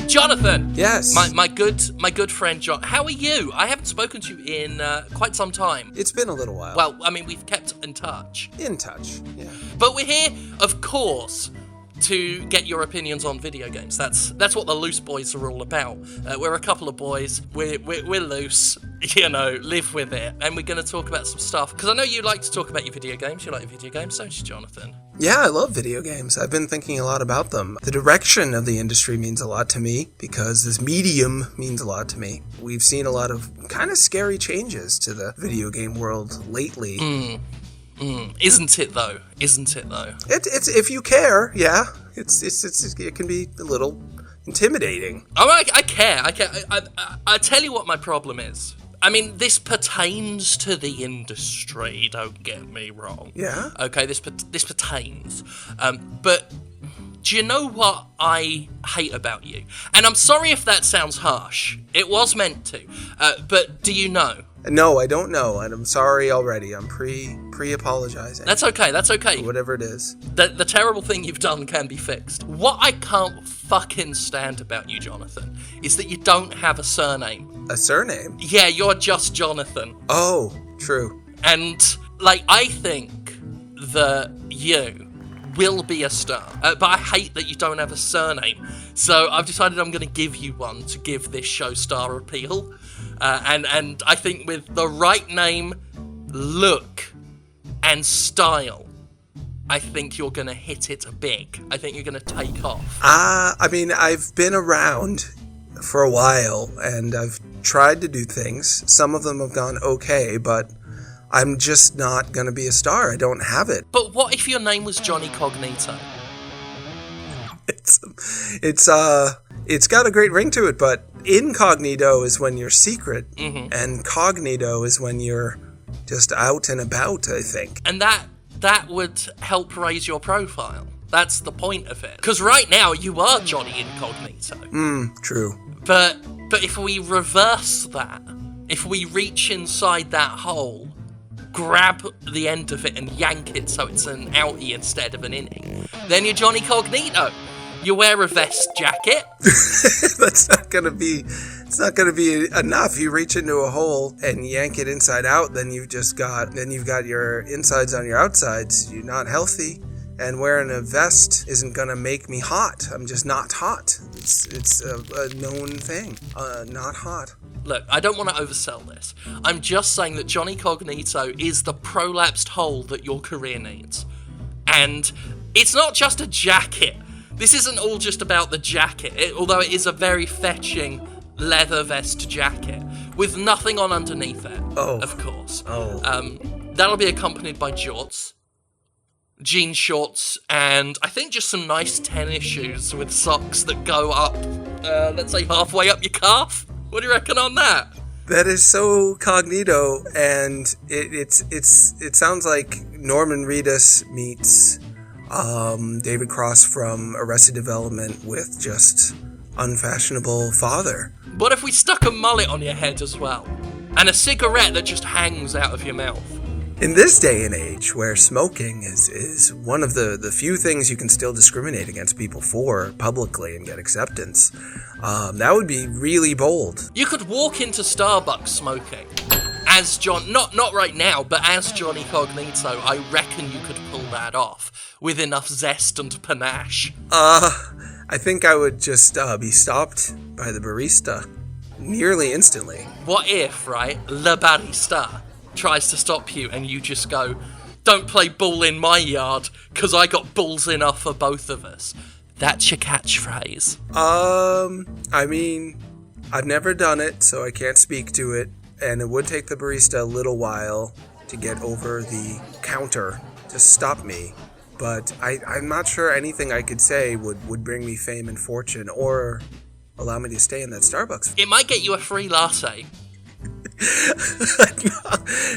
Jonathan! Yes? My good friend John. How are you? I haven't spoken to you in quite some time. It's been a little while. Well, I mean, we've kept in touch. In touch, yeah. But we're here, of course, to get your opinions on video games. That's what the Loose Boys are all about. We're a couple of boys. We're loose. You know, live with it. And we're going to talk about some stuff. Because I know you like to talk about your video games. You like your video games, don't you, Jonathan? Yeah, I love video games. I've been thinking a lot about them. The direction of the industry means a lot to me because this medium means a lot to me. We've seen a lot of kind of scary changes to the video game world lately. Isn't it though? It's if you care, yeah. It can be a little intimidating. Oh, I care. I tell you what my problem is. I mean, this pertains to the industry, don't get me wrong. Yeah? Okay, this pertains. But do you know what I hate about you? And I'm sorry if that sounds harsh. It was meant to. But do you know? No, I don't know, and I'm sorry already. I'm pre-apologizing. That's okay. Whatever it is. The terrible thing you've done can be fixed. What I can't fucking stand about you, Jonathan, is that you don't have a surname. A surname? Yeah, you're just Jonathan. Oh, true. And, like, I think that you will be a star. But I hate that you don't have a surname. So I've decided I'm going to give you one to give this show star appeal. And I think with the right name, look, and style, I think you're going to hit it big. I think you're going to take off. I mean, I've been around for a while, and I've tried to do things. Some of them have gone okay, but I'm just not going to be a star. I don't have it. But what if your name was Johnny Cognito? It's got a great ring to it, but incognito is when you're secret, and cognito is when you're just out and about, I think. And that would help raise your profile. That's the point of it. Because right now, you are Johnny Incognito. True. But if we reverse that, if we reach inside that hole, grab the end of it and yank it so it's an outie instead of an innie, then you're Johnny Cognito. You wear a vest jacket. It's not gonna be enough. You reach into a hole and yank it inside out, then you've got your insides on your outsides. You're not healthy, and wearing a vest isn't gonna make me hot. I'm just not hot. It's a known thing. Not hot. Look, I don't want to oversell this. I'm just saying that Johnny Cognito is the prolapsed hole that your career needs. And it's not just a jacket. This isn't all just about the jacket, although it is a very fetching leather vest jacket with nothing on underneath it, of course. That'll be accompanied by jorts, jean shorts, and I think just some nice tennis shoes with socks that go up, let's say halfway up your calf. What do you reckon on that? That is so cognito, and it sounds like Norman Reedus meets David Cross from Arrested Development with just unfashionable father. What if we stuck a mullet on your head as well? And a cigarette that just hangs out of your mouth? In this day and age, where smoking is one of the few things you can still discriminate against people for publicly and get acceptance, that would be really bold. You could walk into Starbucks smoking. As not right now, but as Johnny Cognito, I reckon you could pull that off with enough zest and panache. I think I would just be stopped by the barista nearly instantly. What if, right, Le Barista tries to stop you and you just go, "Don't play ball in my yard, because I got balls enough for both of us." That's your catchphrase. I mean, I've never done it, so I can't speak to it. And it would take the barista a little while to get over the counter to stop me. But I'm not sure anything I could say would bring me fame and fortune or allow me to stay in that Starbucks. It might get you a free latte.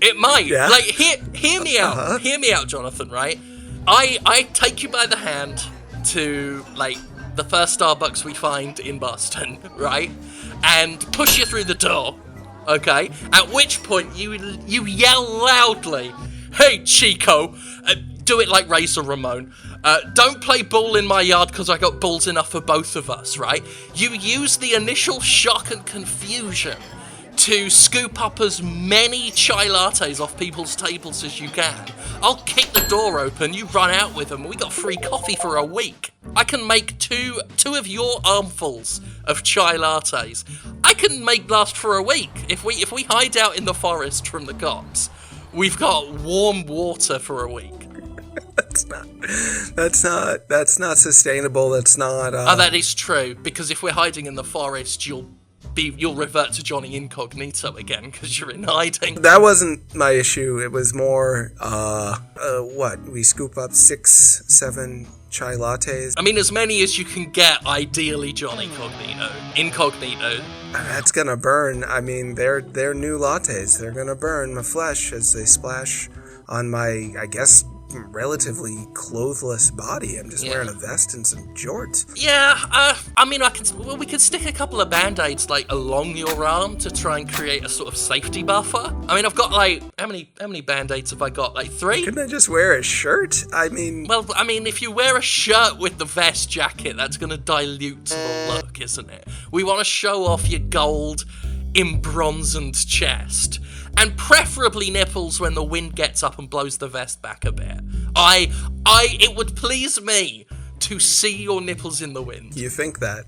It might. Yeah. Like, hear me out. Uh-huh. Hear me out, Jonathan, right? I take you by the hand to, like, the first Starbucks we find in Boston, right? And push you through the door. Okay, at which point you yell loudly, "Hey, Chico," do it like Razor Ramon, Don't play ball in my yard because I got balls enough for both of us, right? You use the initial shock and confusion to scoop up as many chai lattes off people's tables as you can. I'll kick the door open, you run out with them, and we got free coffee for a week. I can make two of your armfuls of chai lattes. I can make last for a week. If we hide out in the forest from the cops, we've got warm water for a week. That's not sustainable. That's not. Oh, that is true. Because if we're hiding in the forest, you'll revert to Johnny Incognito again because you're in hiding. That wasn't my issue. It was more, what? We scoop up 6, 7 chai lattes. I mean, as many as you can get, ideally, Johnny Incognito. That's gonna burn. I mean, they're new lattes. They're gonna burn my flesh as they splash on my, I guess, relatively clothless body. I'm just wearing a vest and some jorts. Yeah, I mean, we could stick a couple of band-aids, like, along your arm to try and create a sort of safety buffer. I mean, I've got, like, how many band-aids have I got? Like, 3? Couldn't I just wear a shirt? I mean... Well, I mean, if you wear a shirt with the vest jacket, that's gonna dilute the look, isn't it? We want to show off your gold, embronzed chest. And preferably nipples when the wind gets up and blows the vest back a bit. It would please me to see your nipples in the wind. You think that?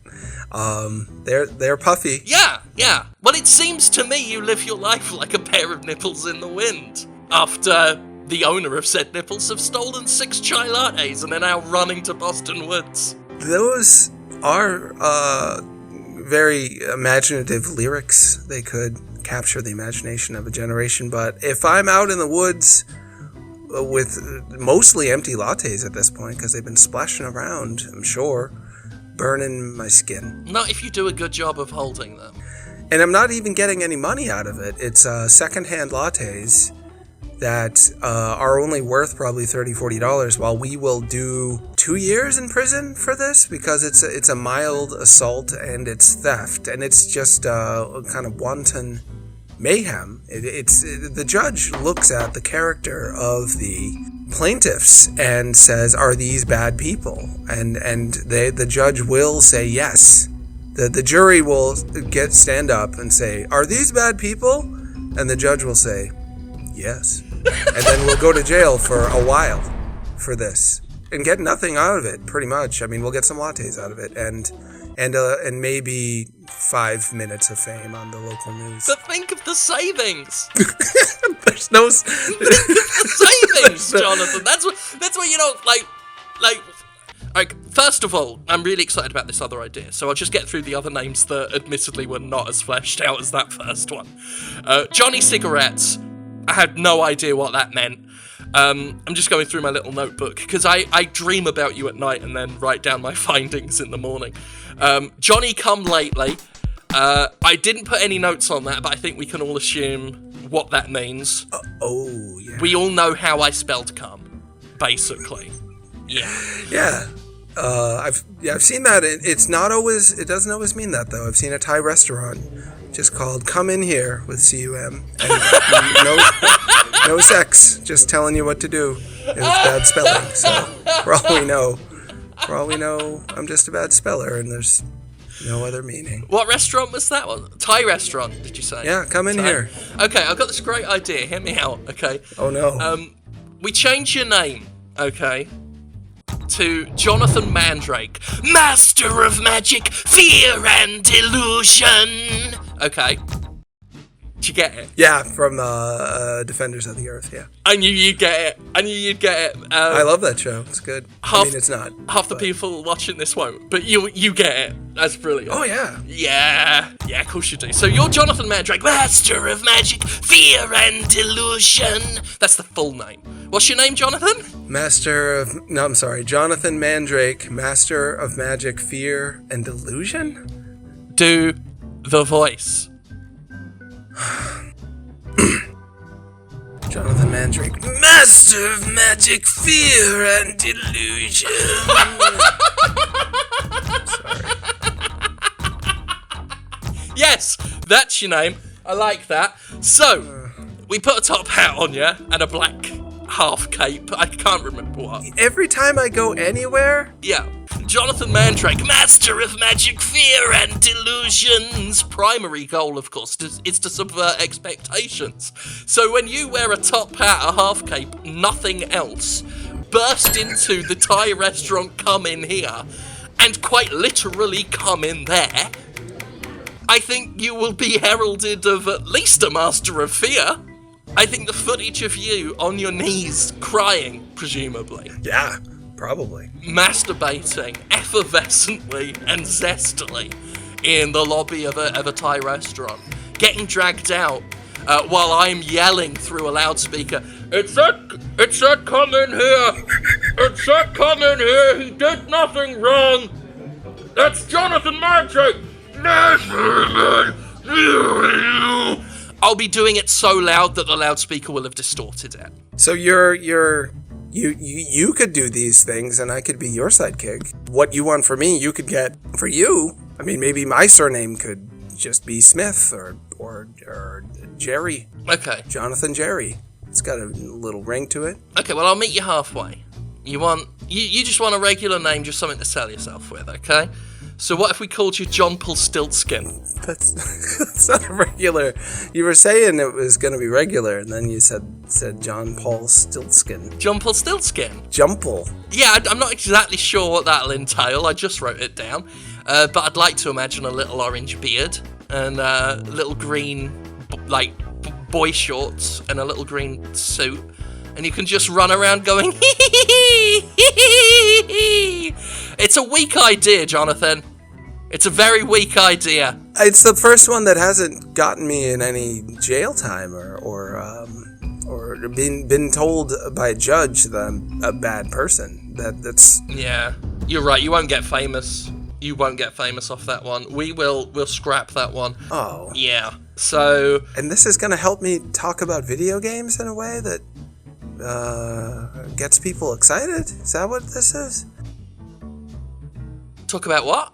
They're puffy. Yeah. Well, it seems to me you live your life like a pair of nipples in the wind. After the owner of said nipples have stolen 6 chai lattes and are now running to Boston Woods. Those are, very imaginative lyrics. They could capture the imagination of a generation, but if I'm out in the woods with mostly empty lattes at this point, because they've been splashing around, I'm sure, burning my skin. Not if you do a good job of holding them. And I'm not even getting any money out of it. It's secondhand lattes that are only worth probably $30, $40, while we will do 2 years in prison for this because it's a mild assault and it's theft, and it's just kind of wanton mayhem. The judge looks at the character of the plaintiffs and says, "Are these bad people?" And the judge will say yes. The jury will stand up and say, "Are these bad people?" And the judge will say, "Yes." And then we'll go to jail for a while for this and get nothing out of it, pretty much. I mean, we'll get some lattes out of it and maybe 5 minutes of fame on the local news. But think of the savings. There's no savings, Jonathan. That's what you know. Like, first of all, I'm really excited about this other idea, so I'll just get through the other names that admittedly were not as fleshed out as that first one. Johnny Cigarettes. I had no idea what that meant. I'm just going through my little notebook, because I dream about you at night and then write down my findings in the morning. Johnny Come Lately. I didn't put any notes on that, but I think we can all assume what that means. Oh, yeah. We all know how I spelled come, basically. Yeah. Yeah. I've seen that. It doesn't always mean that, though. I've seen a Thai restaurant just called Come In Here with C-U-M. And no sex, just telling you what to do. It was bad spelling, so for all we know, I'm just a bad speller, and there's no other meaning. What restaurant was that one? Thai restaurant, did you say? Yeah, Come In Here. Okay, I've got this great idea. Hear me out, okay? Oh, no. We change your name, okay, to Jonathan Mandrake, Master of Magic, Fear and Illusion. Okay. Did you get it? Yeah, from Defenders of the Earth, yeah. I knew you'd get it. I love that show. It's good. I mean, it's not. Half the people watching this won't, but you get it. That's brilliant. Oh, yeah. Yeah, of course you do. So you're Jonathan Mandrake, Master of Magic, Fear and Illusion. That's the full name. What's your name, Jonathan? Jonathan Mandrake, Master of Magic, Fear and Illusion? Do the voice. Jonathan Mandrake, Master of Magic, Fear and Illusion. Sorry. Yes, that's your name. I like that. So, we put a top hat on you and a black half cape. I can't remember what. Every time I go anywhere? Yeah. Jonathan Mandrake, Master of Magic, Fear and Delusions. Primary goal, of course, is to subvert expectations. So when you wear a top hat, a half cape, nothing else, burst into the Thai restaurant, come in here, and quite literally come in there, I think you will be heralded of at least a Master of Fear. I think the footage of you on your knees, crying, presumably. Yeah, probably. Masturbating effervescently and zestily in the lobby of a Thai restaurant. Getting dragged out while I'm yelling through a loudspeaker, It's that come in here! It's that come in here! He did nothing wrong! That's Jonathan Mandrake! I'll be doing it so loud that the loudspeaker will have distorted it. So you could do these things and I could be your sidekick. What you want for me, you could get for you. I mean, maybe my surname could just be Smith or Jerry. Okay. Jonathan Jerry. It's got a little ring to it. Okay, well, I'll meet you halfway. You just want a regular name, just something to sell yourself with, okay? So what if we called you JUMPLESTILTSKIN? That's not a regular. You were saying it was going to be regular, and then you said John Paul Stiltskin. JUMPLESTILTSKIN. Jumple. Yeah, I'm not exactly sure what that'll entail. I just wrote it down. But I'd like to imagine a little orange beard and little green, boy shorts and a little green suit. And you can just run around going, hee hee hee hee hee hee. It's a weak idea, Jonathan. It's a very weak idea. It's the first one that hasn't gotten me in any jail time or been told by a judge that I'm a bad person. That's. Yeah, you're right. You won't get famous. You won't get famous off that one. We'll scrap that one. Oh. Yeah. So. And this is going to help me talk about video games in a way that gets people excited? Is that what this is? Talk about what?